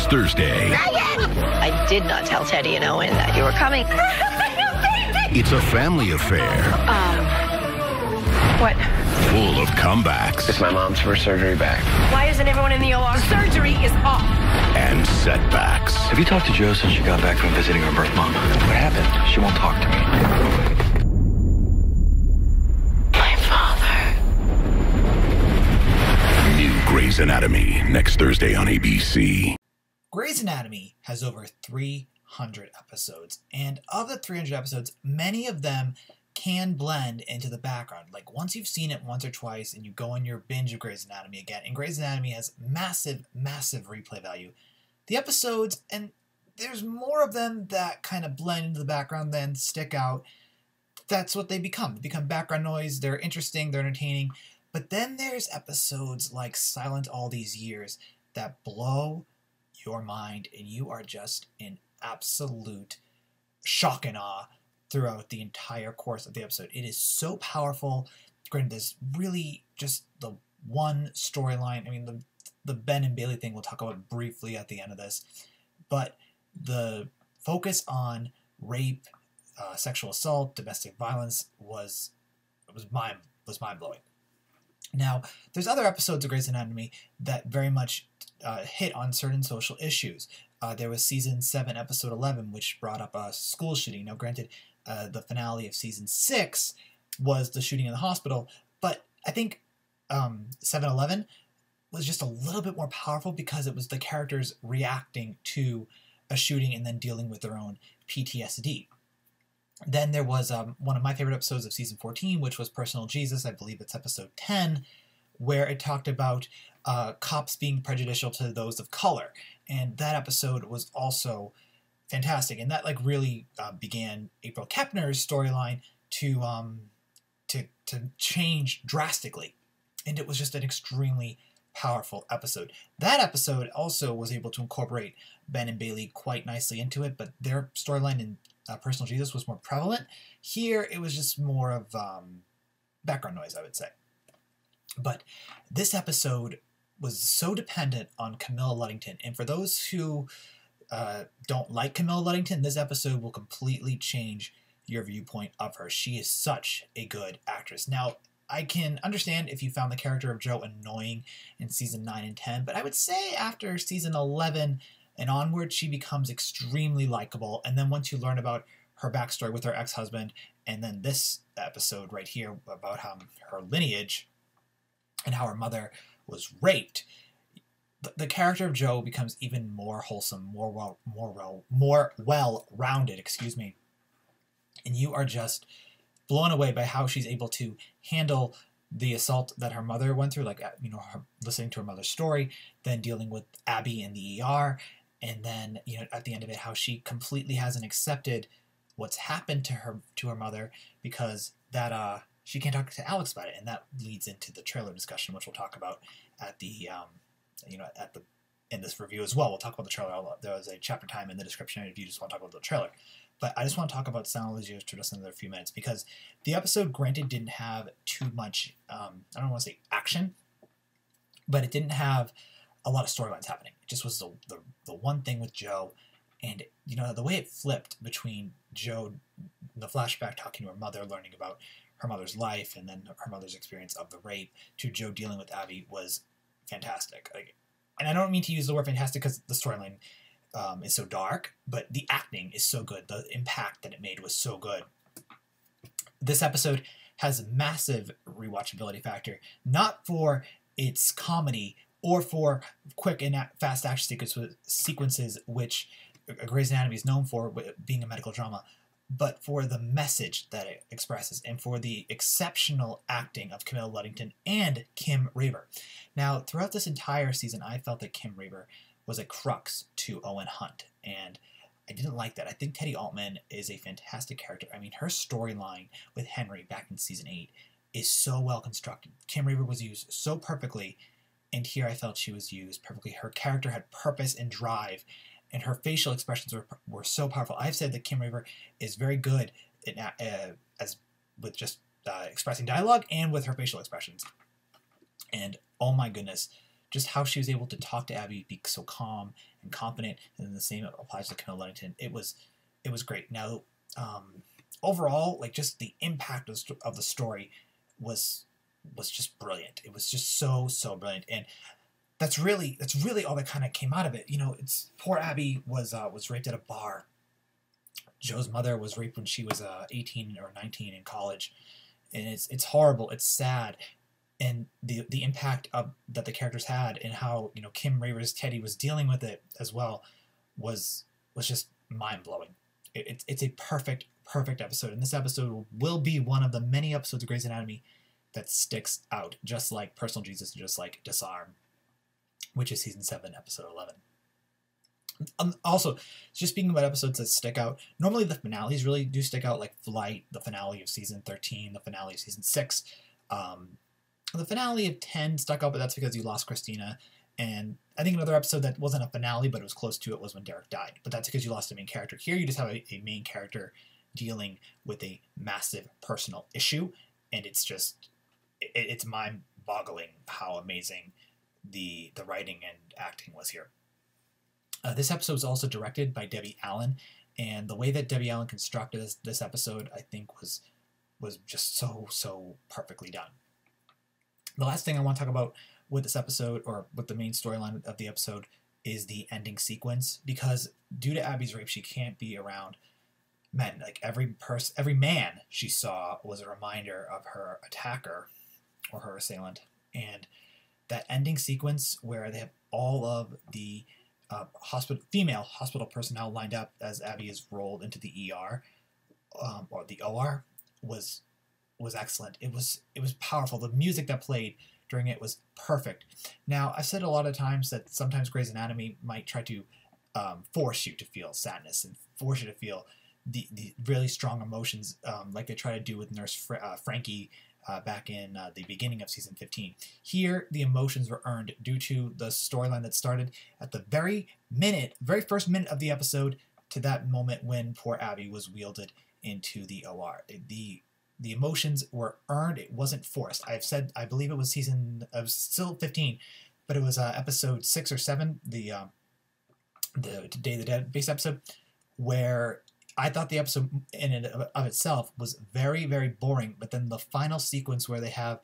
next Thursday. I did not tell Teddy and Owen that you were coming. It's a family affair. What? Full of comebacks. It's my mom's first surgery back. Why isn't everyone in the OR? Surgery is off. And setbacks. Have you talked to Jo since she got back from visiting her birth mom? What happened? She won't talk to me. My father. New Grey's Anatomy, next Thursday on ABC. Grey's Anatomy has over 300 episodes, and of the 300 episodes, many of them can blend into the background. Like, once you've seen it once or twice and you go on your binge of Grey's Anatomy again, and Grey's Anatomy has massive, massive replay value, the episodes, and there's more of them that kind of blend into the background than stick out. That's what they become. They become background noise. They're interesting. They're entertaining. But then there's episodes like Silent All These Years that blow your mind, and you are just in absolute shock and awe throughout the entire course of the episode. It is so powerful. Granted, there's really just the one storyline. I mean, the Ben and Bailey thing we'll talk about briefly at the end of this, but the focus on rape, sexual assault, domestic violence was mind-blowing. Now, there's other episodes of Grey's Anatomy that very much hit on certain social issues. There was season 7, episode 11, which brought up a school shooting. Now, granted, the finale of season 6 was the shooting in the hospital, but I think 7-11 was just a little bit more powerful because it was the characters reacting to a shooting and then dealing with their own PTSD. Then there was one of my favorite episodes of season 14, which was Personal Jesus. I believe it's episode 10, where it talked about cops being prejudicial to those of color. And that episode was also fantastic. And that like really began April Kepner's storyline to change drastically. And it was just an extremely powerful episode. That episode also was able to incorporate Ben and Bailey quite nicely into it, but their storyline in Personal Jesus was more prevalent. Here, it was just more of background noise, I would say. But this episode was so dependent on Camilla Luddington. And for those who don't like Camilla Luddington, this episode will completely change your viewpoint of her. She is such a good actress. Now, I can understand if you found the character of Jo annoying in season 9 and 10, but I would say after season 11 and onward, she becomes extremely likable. And then once you learn about her backstory with her ex-husband, and then this episode right here about her lineage and how her mother was raped, the character of Jo becomes even more wholesome, more well-rounded, excuse me. And you are just blown away by how she's able to handle the assault that her mother went through, like, you know, her listening to her mother's story, then dealing with Abby in the ER, and then, you know, at the end of it, how she completely hasn't accepted what's happened to her mother because that she can't talk to Alex about it, and that leads into the trailer discussion, which we'll talk about at the in this review as well. We'll talk about the trailer. There was a chapter time in the description if you just want to talk about the trailer. But I just want to talk about Silent All These Years for just another few minutes because the episode, granted, didn't have too much, I don't want to say action, but it didn't have a lot of storylines happening. It just was the one thing with Jo, and, you know, the way it flipped between Jo, the flashback talking to her mother, learning about her mother's life, and then her mother's experience of the rape, to Jo dealing with Abby was fantastic. Like, and I don't mean to use the word fantastic because the storyline is so dark, but the acting is so good. The impact that it made was so good. This episode has a massive rewatchability factor, not for its comedy or for quick and fast action sequences, which Grey's Anatomy is known for, being a medical drama, but for the message that it expresses and for the exceptional acting of Camilla Luddington and Kim Raver. Now, throughout this entire season, I felt that Kim Raver was a crux to Owen Hunt, and I didn't like that. I think Teddy Altman is a fantastic character. I mean, her storyline with Henry back in season 8 is so well constructed. Kim Raver was used so perfectly, and here I felt she was used perfectly. Her character had purpose and drive, and her facial expressions were so powerful. I've said that Kim Raver is very good as with just expressing dialogue and with her facial expressions. And oh my goodness, just how she was able to talk to Abby, be so calm and confident, and then the same applies to Camilla Luddington. It was great. Now, overall, like, just the impact of the story was just brilliant. It was just so brilliant, and that's really all that kind of came out of it. You know, it's poor Abby was raped at a bar. Joe's mother was raped when she was 18 or 19 in college, and it's horrible. It's sad, and the impact that the characters had, and how, you know, Kim Raver's Teddy was dealing with it as well was just mind blowing. It's a perfect episode, and this episode will be one of the many episodes of Grey's Anatomy that sticks out, just like Personal Jesus and just like Disarm, which is season 7, episode 11. Also, just speaking about episodes that stick out, normally the finales really do stick out, like Flight, the finale of season 13, the finale of season 6. The finale of 10 stuck out, but that's because you lost Christina. And I think another episode that wasn't a finale, but it was close to it, was when Derek died. But that's because you lost a main character. Here you just have a main character dealing with a massive personal issue, and it's mind-boggling how amazing the writing and acting was here. This episode was also directed by Debbie Allen, and the way that Debbie Allen constructed this episode, I think, was just so perfectly done. The last thing I want to talk about with this episode, or with the main storyline of the episode, is the ending sequence, because due to Abby's rape, she can't be around men. Like, every man she saw was a reminder of her attacker or her assailant. And that ending sequence where they have all of the female hospital personnel lined up as Abby is rolled into the ER, or the OR, was excellent. It was powerful. The music that played during it was perfect. Now, I've said a lot of times that sometimes Grey's Anatomy might try to force you to feel sadness and force you to feel the really strong emotions, like they try to do with Nurse Frankie back in the beginning of season 15. Here, the emotions were earned due to the storyline that started at the very first minute of the episode, to that moment when poor Abby was wielded into the OR. The emotions were earned. It wasn't forced. I believe it was still 15, but it was episode 6 or 7, the Day of the Dead based episode, where I thought the episode in and of itself was very boring, but then the final sequence where they have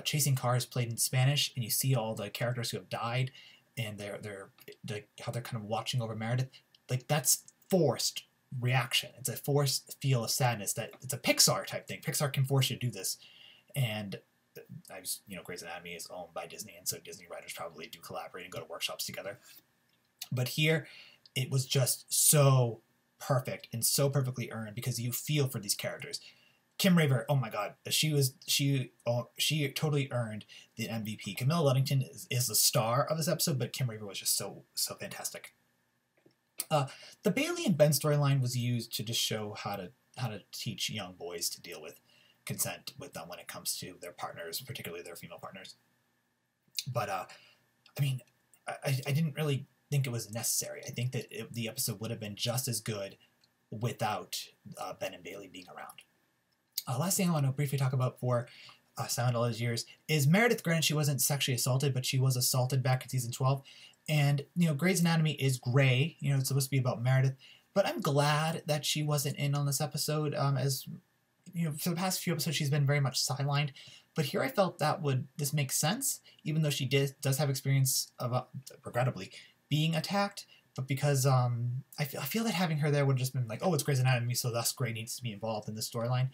chasing cars played in Spanish, and you see all the characters who have died, and how they're kind of watching over Meredith, like, that's forced reaction. It's a forced feel of sadness. That it's a Pixar type thing. Pixar can force you to do this, and Grey's Anatomy is owned by Disney, and so Disney writers probably do collaborate and go to workshops together. But here, it was just so perfect and so perfectly earned, because you feel for these characters. Kim Raver, oh my God, she totally earned the MVP. Camilla Luddington is the star of this episode, but Kim Raver was just so fantastic. The Bailey and Ben storyline was used to just show how to teach young boys to deal with consent with them when it comes to their partners, particularly their female partners. But I didn't really think it was necessary. I think that the episode would have been just as good without Ben and Bailey being around. Last thing I want to briefly talk about for Silent All Those Years is Meredith. Granted, she wasn't sexually assaulted, but she was assaulted back in season 12. And, Grey's Anatomy is Grey. It's supposed to be about Meredith. But I'm glad that she wasn't in on this episode. As for the past few episodes, she's been very much sidelined. But here I felt this makes sense, even though she does have experience of, regrettably, being attacked. But because I feel that having her there would have just been like, oh, it's Grey's Anatomy, so thus Grey needs to be involved in this storyline.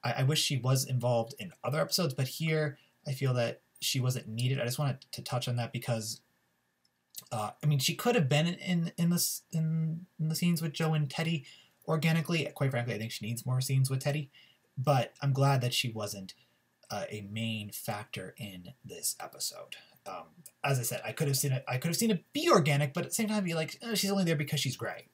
I wish she was involved in other episodes, but here I feel that she wasn't needed. I just wanted to touch on that because she could have been in the scenes with Joe and Teddy organically. Quite frankly, I think she needs more scenes with Teddy, but I'm glad that she wasn't a main factor in this episode. As I said, I could have seen it be organic, but at the same time be like, she's only there because she's Grey.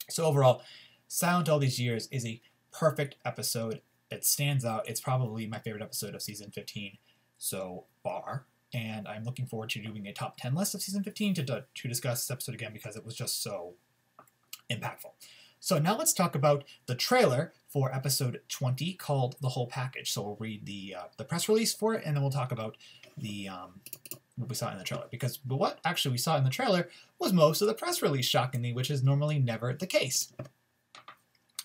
So overall, Silent All These Years is a perfect episode. It stands out. It's probably my favorite episode of season 15 so far. And I'm looking forward to doing a top 10 list of season 15 to discuss this episode again, because it was just so impactful. So now let's talk about the trailer for episode 20 called The Whole Package. So we'll read the press release for it, and then we'll talk about the what we saw in the trailer. But what actually we saw in the trailer was most of the press release, shockingly, which is normally never the case.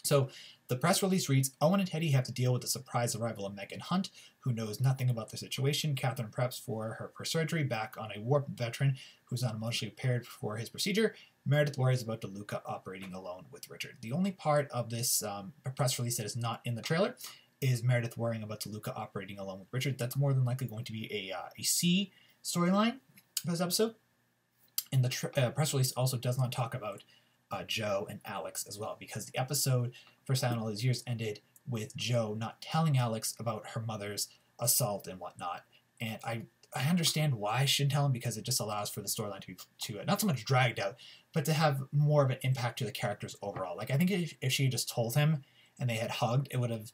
So the press release reads, Owen and Teddy have to deal with the surprise arrival of Megan Hunt, who knows nothing about the situation. Catherine preps for her surgery back on a war veteran who's not emotionally prepared for his procedure. Meredith worries about DeLuca operating alone with Richard. The only part of this press release that is not in the trailer is Meredith worrying about DeLuca operating alone with Richard. That's more than likely going to be a C storyline for this episode. And the press release also does not talk about Joe and Alex as well, because the episode for Silent All These Years ended with Joe not telling Alex about her mother's assault and whatnot. And I understand why she didn't tell him, because it just allows for the storyline to be not so much dragged out, but to have more of an impact to the characters overall. Like, I think if she had just told him and they had hugged, it would have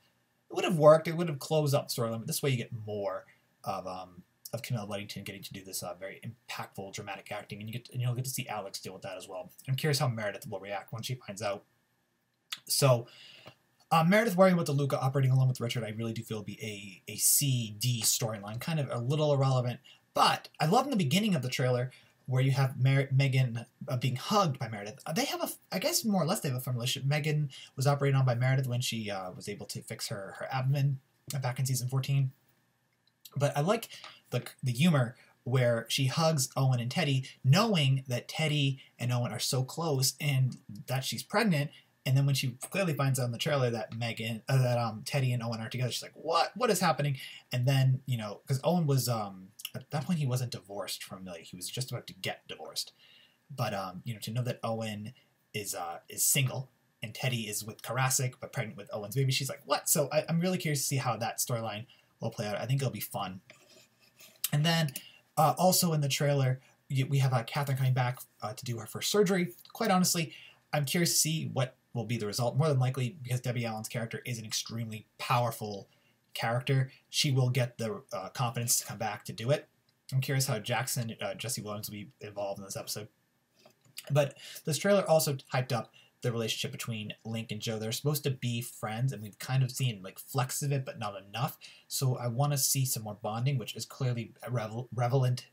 worked. It would have closed up the storyline. But this way, you get more of Camilla Luddington getting to do this very impactful, dramatic acting, and you'll get to see Alex deal with that as well. I'm curious how Meredith will react when she finds out. So, Meredith worrying about DeLuca operating alone with Richard, I really do feel will be a C-D storyline, kind of a little irrelevant. But I love in the beginning of the trailer where you have Megan being hugged by Meredith. They have I guess more or less they have a fun relationship. Megan was operated on by Meredith when she was able to fix her abdomen back in season 14. But I like the humor where she hugs Owen and Teddy, knowing that Teddy and Owen are so close and that she's pregnant. And then when she clearly finds out in the trailer that Teddy and Owen are together, she's like, what is happening? And then, because Owen was, at that point he wasn't divorced from Millie. He was just about to get divorced. But, to know that Owen is single and Teddy is with Karasik, but pregnant with Owen's baby, she's like, what? So I'm really curious to see how that storyline will play out. I think it'll be fun. And then also in the trailer, we have Catherine coming back to do her first surgery. Quite honestly, I'm curious to see what will be the result. More than likely, because Debbie Allen's character is an extremely powerful character, she will get the confidence to come back to do it. I'm curious how Jesse Williams will be involved in this episode. But this trailer also hyped up the relationship between Link and Joe. They're supposed to be friends, and we've kind of seen flecks of it, but not enough. So I want to see some more bonding, which is clearly prevalent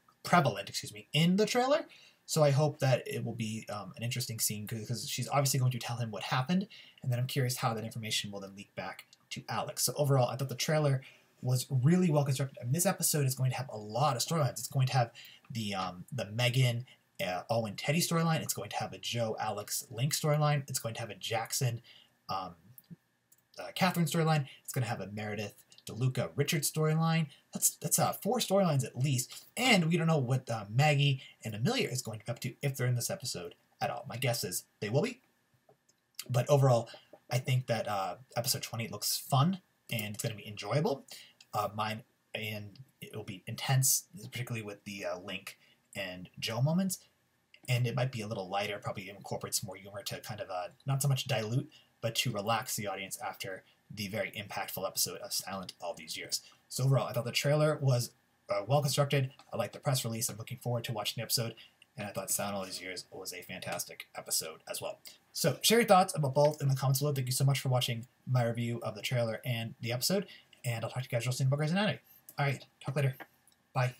in the trailer. So I hope that it will be an interesting scene, because she's obviously going to tell him what happened, and then I'm curious how that information will then leak back to Alex. So overall, I thought the trailer was really well constructed. I mean, this episode is going to have a lot of storylines. It's going to have the Megan, Owen, Teddy storyline. It's going to have a Joe, Alex, Link storyline. It's going to have a Jackson, Catherine storyline. It's going to have a Meredith, DeLuca, Richard storyline. That's 4 storylines at least. And we don't know what Maggie and Amelia is going to be up to if they're in this episode at all. My guess is they will be. But overall, I think that episode 20 looks fun and it's going to be enjoyable. And it will be intense, particularly with the Link and Joe moments. And it might be a little lighter, probably incorporates more humor to kind of not so much dilute, but to relax the audience after the very impactful episode of Silent All These Years. So overall, I thought the trailer was well constructed. I liked the press release. I'm looking forward to watching the episode. And I thought Silent All These Years was a fantastic episode as well. So share your thoughts about both in the comments below. Thank you so much for watching my review of the trailer and the episode. And I'll talk to you guys real soon about Grey's Anatomy. All right, talk later. Bye.